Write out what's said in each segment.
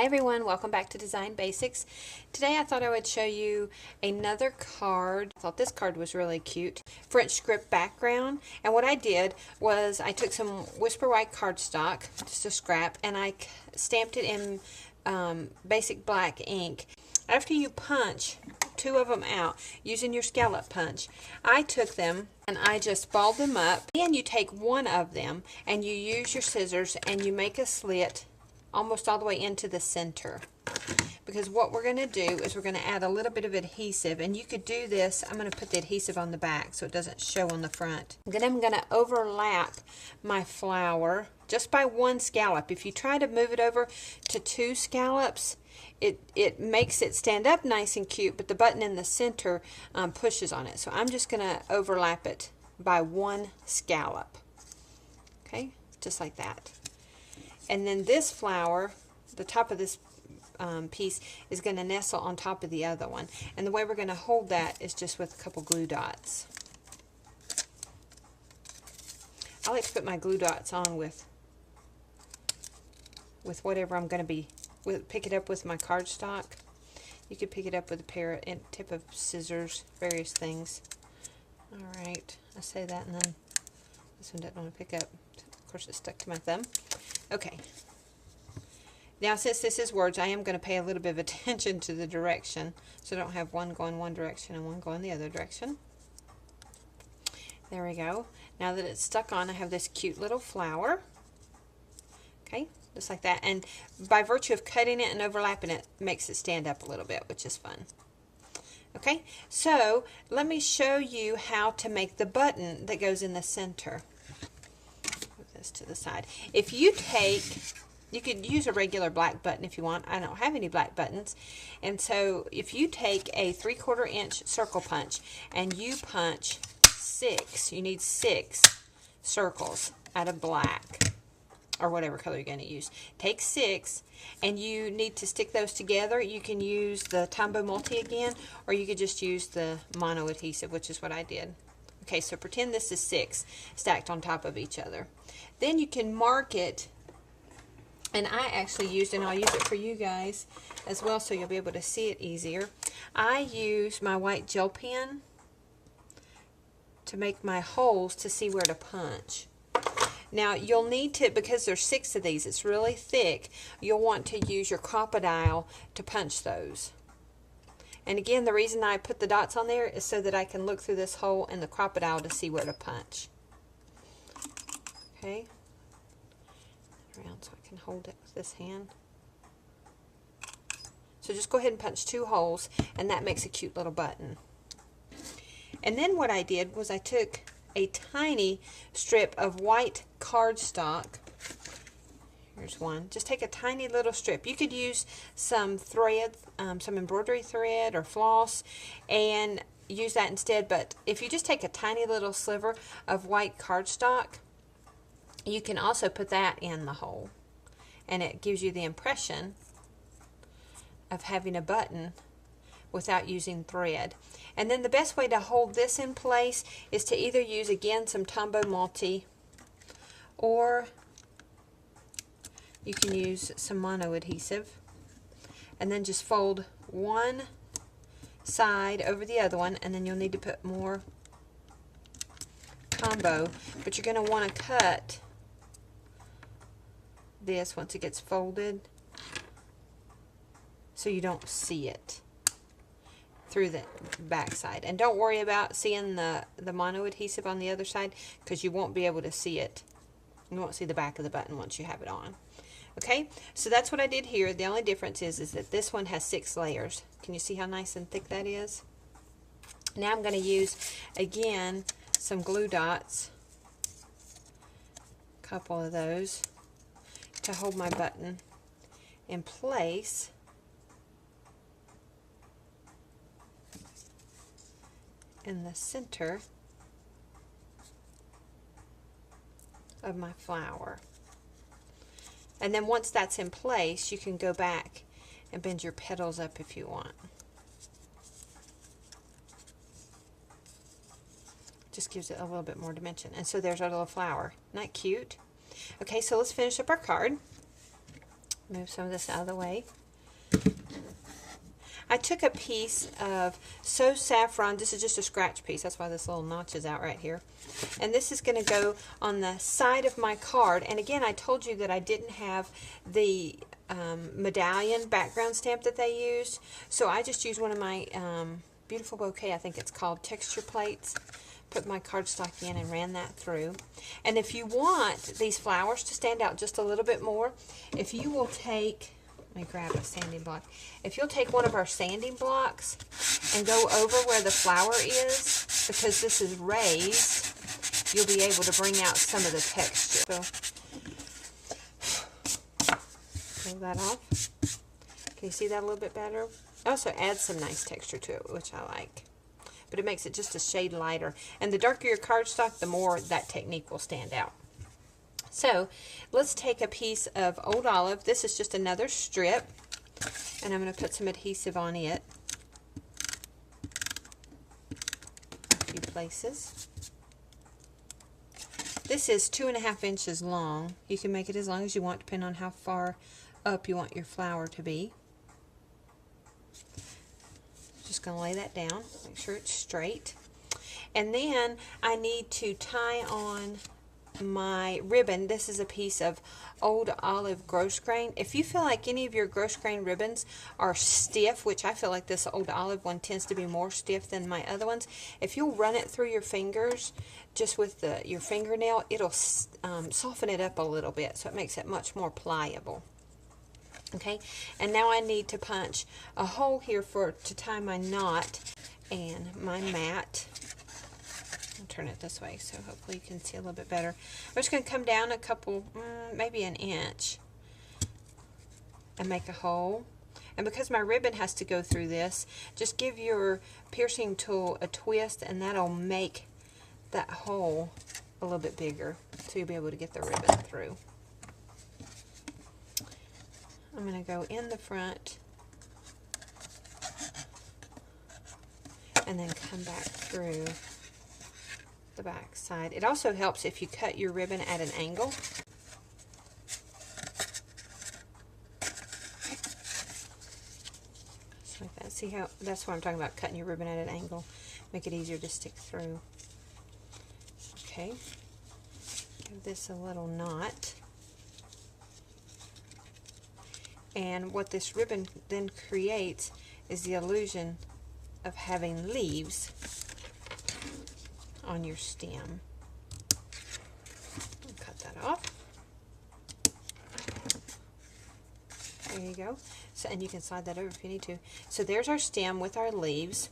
everyone, welcome back to Design Basics. Today I thought I would show you another card. I thought this card was really cute. French script background, and what I did was I took some Whisper White cardstock, just a scrap, and I stamped it in basic black ink. After you punch two of them out using your scallop punch, I took them and I just balled them up. Then you take one of them and you use your scissors and you make a slit almost all the way into the center, because what we're going to do is we're going to add a little bit of adhesive, and you could do this. I'm going to put the adhesive on the back so it doesn't show on the front. Then I'm going to overlap my flower just by one scallop. If you try to move it over to two scallops, it makes it stand up nice and cute, but the button in the center pushes on it. So I'm just going to overlap it by one scallop. Okay, just like that. And then this flower, the top of this piece is going to nestle on top of the other one. And the way we're going to hold that is just with a couple glue dots. I like to put my glue dots on with whatever I'm going to be, pick it up with my cardstock. You could pick it up with a tip of scissors, various things. Alright, I say that, and then this one doesn't want to pick up. Of course, it's stuck to my thumb. Okay. Now, since this is words, I am going to pay a little bit of attention to the direction, so I don't have one going one direction and one going the other direction. There we go. Now that it's stuck on, I have this cute little flower. Okay, just like that. And by virtue of cutting it and overlapping it, makes it stand up a little bit, which is fun. Okay, so let me show you how to make the button that goes in the center. Put this to the side. If you take... You could use a regular black button if you want. I don't have any black buttons. And so if you take a 3/4 inch circle punch and you punch 6, you need 6 circles out of black or whatever color you're going to use. Take 6 and you need to stick those together. You can use the Tombow Multi again, or you could just use the mono adhesive, which is what I did. Okay, so pretend this is 6 stacked on top of each other. Then you can mark it. And I actually used, and I'll use it for you guys as well so you'll be able to see it easier. I used my white gel pen to make my holes to see where to punch. Now you'll need to, because there's 6 of these, it's really thick, you'll want to use your crocodile to punch those. And again, the reason I put the dots on there is so that I can look through this hole in the crocodile to see where to punch. Okay. Around so I can hold it with this hand. So just go ahead and punch 2 holes, and that makes a cute little button. And then what I did was I took a tiny strip of white cardstock. Here's one. Just take a tiny little strip. You could use some thread, some embroidery thread or floss, and use that instead. But if you just take a tiny little sliver of white cardstock, you can also put that in the hole, and it gives you the impression of having a button without using thread. And then the best way to hold this in place is to either use, again, some Tombow Multi, or you can use some mono adhesive, and then just fold one side over the other one, and then you'll need to put more Tombow, but you're going to want to cut this once it gets folded so you don't see it through the back side. And don't worry about seeing the mono adhesive on the other side, because you won't be able to see it. You won't see the back of the button once you have it on. Okay, so that's what I did here. The only difference is that this one has 6 layers. Can you see how nice and thick that is? Now I'm going to use, again, some glue dots, a couple of those, to hold my button in place. In the center of my flower. And then once that's in place, you can go back and bend your petals up if you want. Just gives it a little bit more dimension. And so there's our little flower. Isn't that cute? Okay, so let's finish up our card. Move some of this out of the way. I took a piece of Faux Saffron. This is just a scratch piece. That's why this little notch is out right here. And this is going to go on the side of my card. And again, I told you that I didn't have the medallion background stamp that they used. So I just used one of my Beautiful Bouquet, I think it's called, texture plates. Put my cardstock in and ran that through. And if you want these flowers to stand out just a little bit more, if you will take, let me grab a sanding block. If you'll take one of our sanding blocks and go over where the flower is, because this is raised, you'll be able to bring out some of the texture. So, pull that off. Can you see that a little bit better? It also adds some nice texture to it, which I like. But it makes it just a shade lighter. And the darker your cardstock, the more that technique will stand out. So let's take a piece of Old Olive. This is just another strip. And I'm going to put some adhesive on it. A few places. This is 2.5 inches long. You can make it as long as you want, depending on how far up you want your flower to be. Just going to lay that down, make sure it's straight. And then I need to tie on my ribbon. This is a piece of Old Olive gross grain. If you feel like any of your gross grain ribbons are stiff, which I feel like this Old Olive one tends to be more stiff than my other ones, if you'll run it through your fingers, just with your fingernail, it'll soften it up a little bit, so it makes it much more pliable. Okay, and now I need to punch a hole here to tie my knot and my mat. I'll turn it this way so hopefully you can see a little bit better. I'm just going to come down a couple, maybe an inch, and make a hole. And because my ribbon has to go through this, just give your piercing tool a twist, and that'll make that hole a little bit bigger, so you'll be able to get the ribbon through. I'm going to go in the front and then come back through the back side. It also helps if you cut your ribbon at an angle. Just like that. See how, that's what I'm talking about, cutting your ribbon at an angle. Make it easier to stick through. Okay. Give this a little knot. And what this ribbon then creates is the illusion of having leaves on your stem. Cut that off. There you go. So, and you can slide that over if you need to. So there's our stem with our leaves.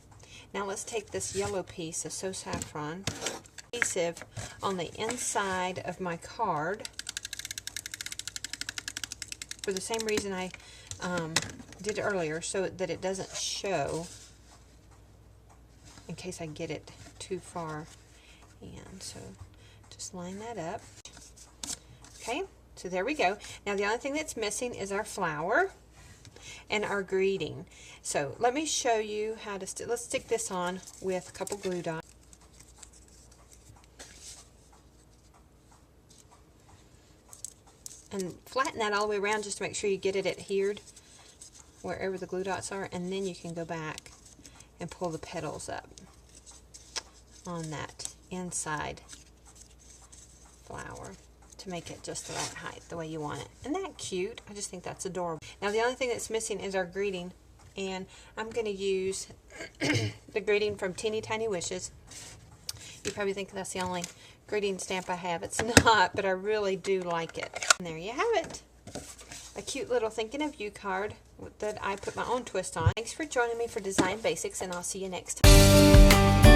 Now let's take this yellow piece of Faux Saffron, adhesive on the inside of my card. For the same reason I did earlier, so that it doesn't show in case I get it too far. And so just line that up. Okay, so there we go. Now the only thing that's missing is our flower and our greeting. So let me show you how to let's stick this on with a couple glue dots. And flatten that all the way around just to make sure you get it adhered wherever the glue dots are, and then you can go back and pull the petals up on that inside flower to make it just the right height, the way you want it. Isn't that cute? I just think that's adorable. Now the only thing that's missing is our greeting, and I'm going to use the greeting from Teeny Tiny Wishes. You probably think that's the only greeting stamp I have. It's not, but I really do like it. And there you have it. A cute little thinking of you card that I put my own twist on. Thanks for joining me for Design Basics, and I'll see you next time.